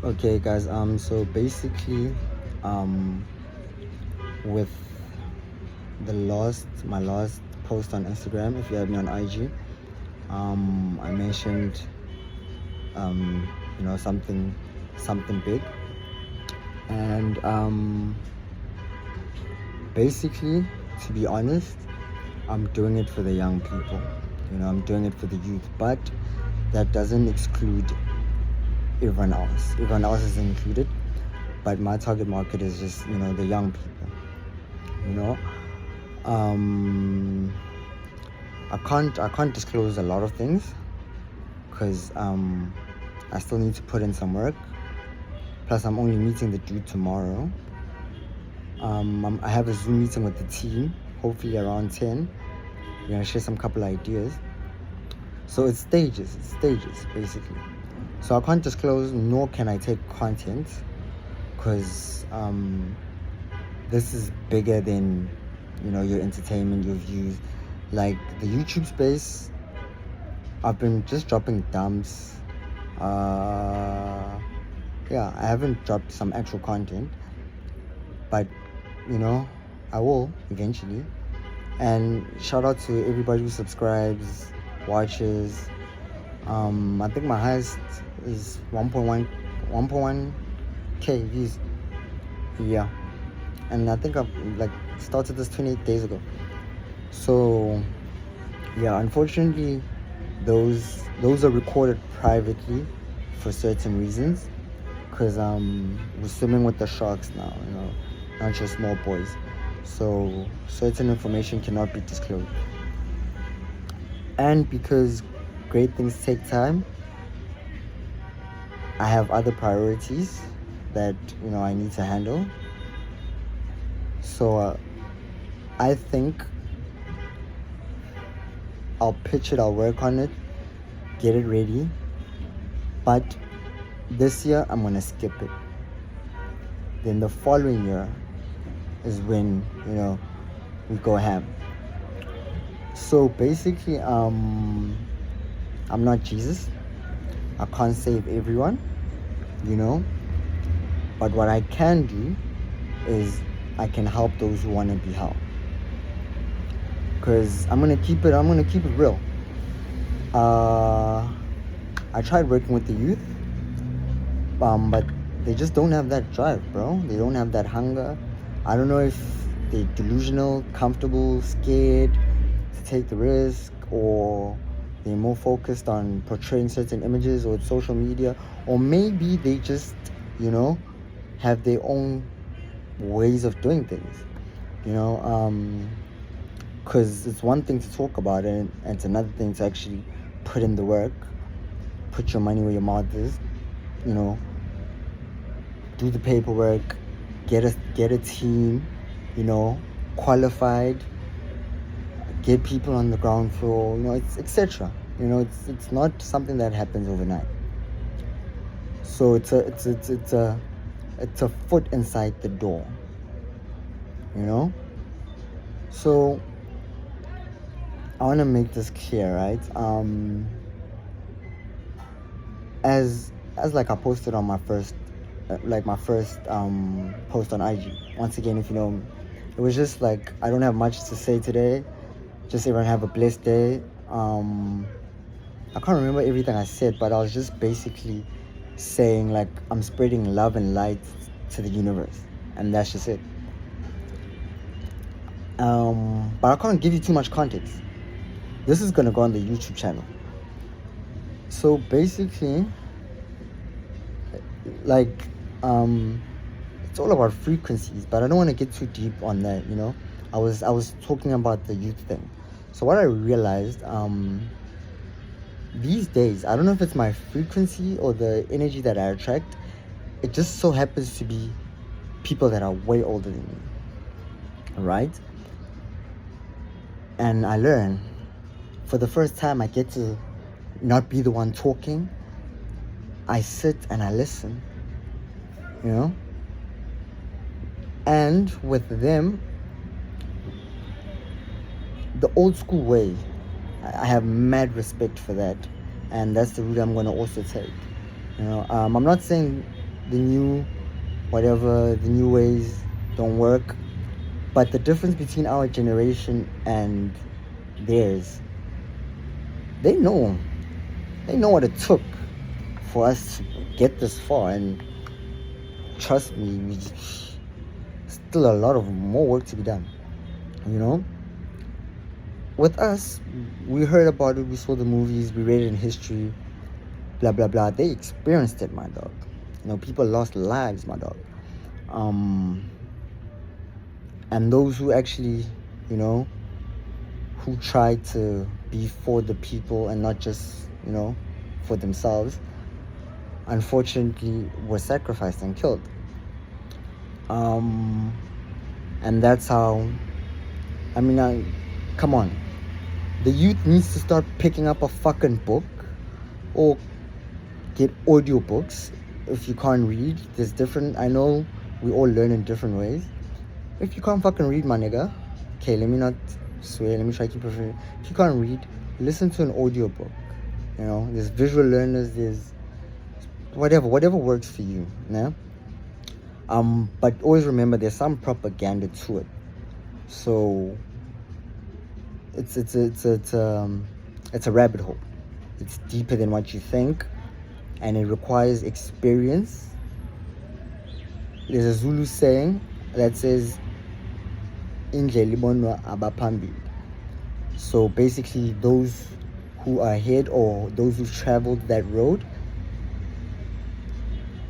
Okay, guys. So basically, um, with my last post on Instagram, if you have me on IG, I mentioned, something big, and basically, to be honest, I'm doing it for the young people. I'm doing it for the youth, but that doesn't exclude everyone else. Everyone else is included, but my target market is just the young people. You know, um, I can't disclose a lot of things because I still need to put in some work. Plus, I'm only meeting the dude tomorrow. I have a Zoom meeting with the team, hopefully around 10. We're gonna share some couple ideas. So it's stages, basically. So I can't disclose, nor can I take content, because this is bigger than your entertainment, your views. Like the YouTube space, I've been just dropping dumps. Yeah, I haven't dropped some actual content, but I will eventually. And shout out to everybody who subscribes, watches. I think my highest is 1.1k views. Yeah, and I think I've started this 28 days ago. So yeah, unfortunately, those are recorded privately for certain reasons, because we're swimming with the sharks now, not just small boys. So certain information cannot be disclosed, and because great things take time, I have other priorities that I need to handle. So I think I'll pitch it, I'll work on it, get it ready, but this year I'm gonna skip it. Then the following year is when we go ham. So basically, I'm not Jesus. I can't save everyone, but what I can do is I can help those who want to be helped. Because I'm gonna keep it real. I tried working with the youth, but they just don't have that drive, bro. They don't have that hunger. I don't know if they're delusional, comfortable, scared to take the risk, or they're more focused on portraying certain images or social media, or maybe they just have their own ways of doing things, because it's one thing to talk about it, and it's another thing to actually put in the work, put your money where your mouth is, do the paperwork, get a team, qualified, get people on the ground floor, it's etc. It's not something that happens overnight. So it's a foot inside the door, So I want to make this clear, right? As like I posted on my first post on IG. Once again, if you know me, it was just like, I don't have much to say today. Just everyone have a blessed day. I can't remember everything I said, but I was just basically saying like I'm spreading love and light to the universe, and that's just it. But I can't give you too much context. This is gonna go on the YouTube channel. So basically, it's all about frequencies, but I don't want to get too deep on that. I was talking about the youth thing. So what I realized, these days, I don't know if it's my frequency or the energy that I attract, it just so happens to be people that are way older than me, right? And I learn, for the first time, I get to not be the one talking. I sit and I listen, and with them, the old school way, I have mad respect for that, and that's the route I'm going to also take. I'm not saying the new whatever, the new ways don't work. But the difference between our generation and theirs, they know what it took for us to get this far, and trust me, still a lot of more work to be done. With us, we heard about it, we saw the movies, we read it in history, blah blah blah. They experienced it, my dog. People lost lives, my dog. And those who actually, who try to be for the people and not just, for themselves, unfortunately were sacrificed and killed. And that's how, come on. The youth needs to start picking up a fucking book or get audiobooks. If you can't read, there's different, I know we all learn in different ways. If you can't fucking read, my nigga, okay, let me not swear, let me try to keep it real. If you can't read, listen to an audiobook. There's visual learners, there's whatever works for you, but always remember there's some propaganda to it. So it's a rabbit hole. It's deeper than what you think, and it requires experience. There's a Zulu saying that says indlela ibonwa abaphambili. So basically, those who are ahead or those who've traveled that road,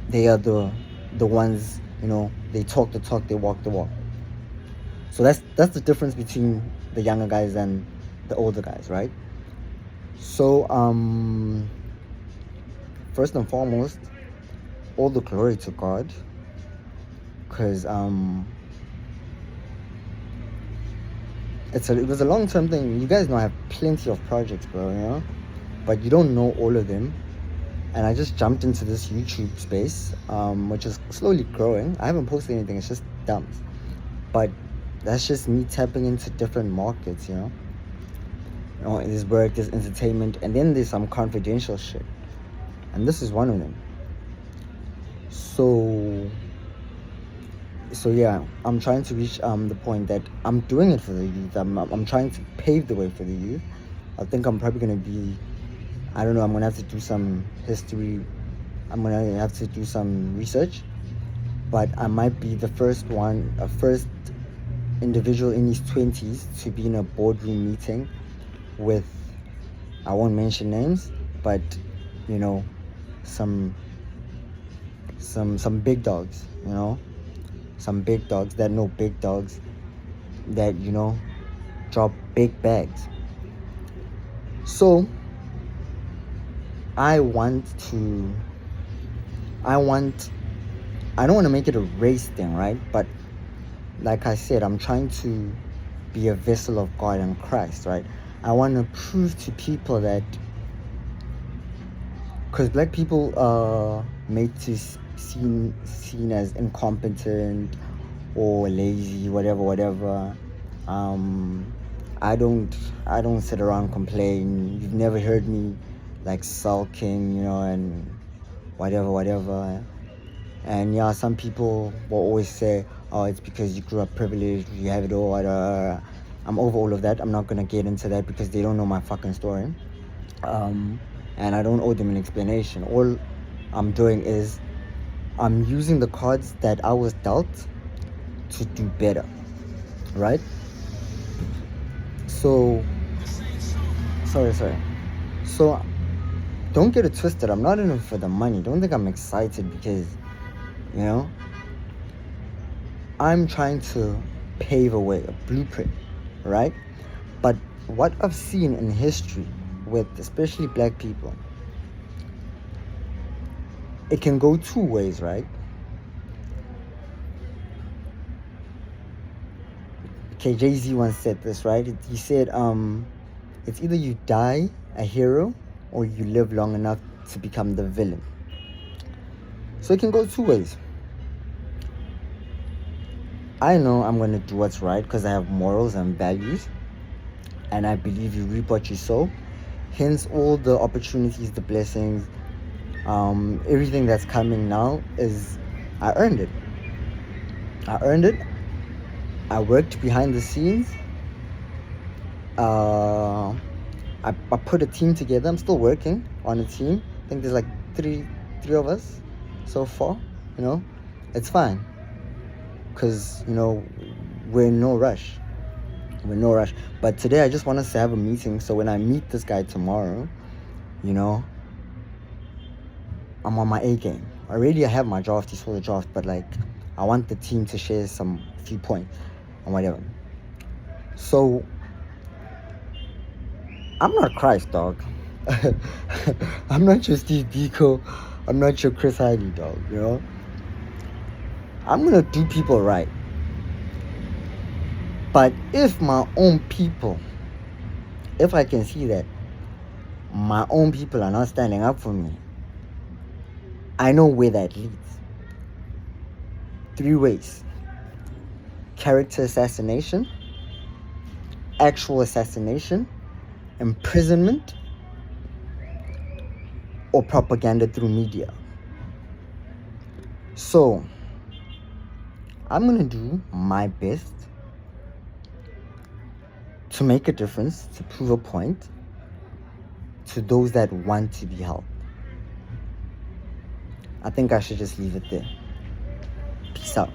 they are the ones, they talk the talk, they walk the walk. So that's the difference between the younger guys and the older guys, right? So first and foremost, all the glory to God, because it was a long-term thing. You guys know I have plenty of projects, bro, but you don't know all of them. And I just jumped into this YouTube space, which is slowly growing. I haven't posted anything, it's just dumps. But that's just me tapping into different markets, There's work, there's entertainment, and then there's some confidential shit. And this is one of them. So yeah, I'm trying to reach the point that I'm doing it for the youth. I'm trying to pave the way for the youth. I think I'm probably going to be, I don't know, I'm going to have to do some history. I'm going to have to do some research. But I might be the first individual in his 20s to be in a boardroom meeting with, I won't mention names, but, some big dogs, some big dogs that know big dogs that, drop big bags. So I don't want to make it a race thing, right? But like I said, I'm trying to be a vessel of God and Christ, right? I want to prove to people that, because black people are made to seen as incompetent or lazy, whatever. I don't sit around complain. You've never heard me like sulking, and whatever. And yeah, some people will always say, oh, it's because you grew up privileged, you have it all, whatever. I'm over all of that. I'm not gonna get into that because they don't know my fucking story. And I don't owe them an explanation. All I'm doing is I'm using the cards that I was dealt to do better, right? So, sorry. So, don't get it twisted. I'm not in it for the money. Don't think I'm excited because, I'm trying to pave a way, a blueprint, right? But what I've seen in history with especially black people, it can go two ways, right? Okay, Jay-Z once said this, right? He said, it's either you die a hero or you live long enough to become the villain. So it can go two ways. I know I'm going to do what's right because I have morals and values, and I believe you reap what you sow. Hence all the opportunities, the blessings, Everything that's coming now is, I earned it. I worked behind the scenes. I put a team together. I'm still working on a team. I think there's like three of us so far. It's fine, because we're in no rush. But today I just want us to have a meeting, so when I meet this guy tomorrow, I'm on my A game. Already I have my draft, he saw the draft, but like I want the team to share few points and whatever. So I'm not Christ, dog. I'm not your Steve Biko. I'm not your Chris Hiley, dog, I'm gonna do people right. But if my own people, if I can see that my own people are not standing up for me, I know where that leads. 3 ways: character assassination, actual assassination, imprisonment, or propaganda through media. So I'm gonna do my best to make a difference, to prove a point to those that want to be helped. I think I should just leave it there. Peace out.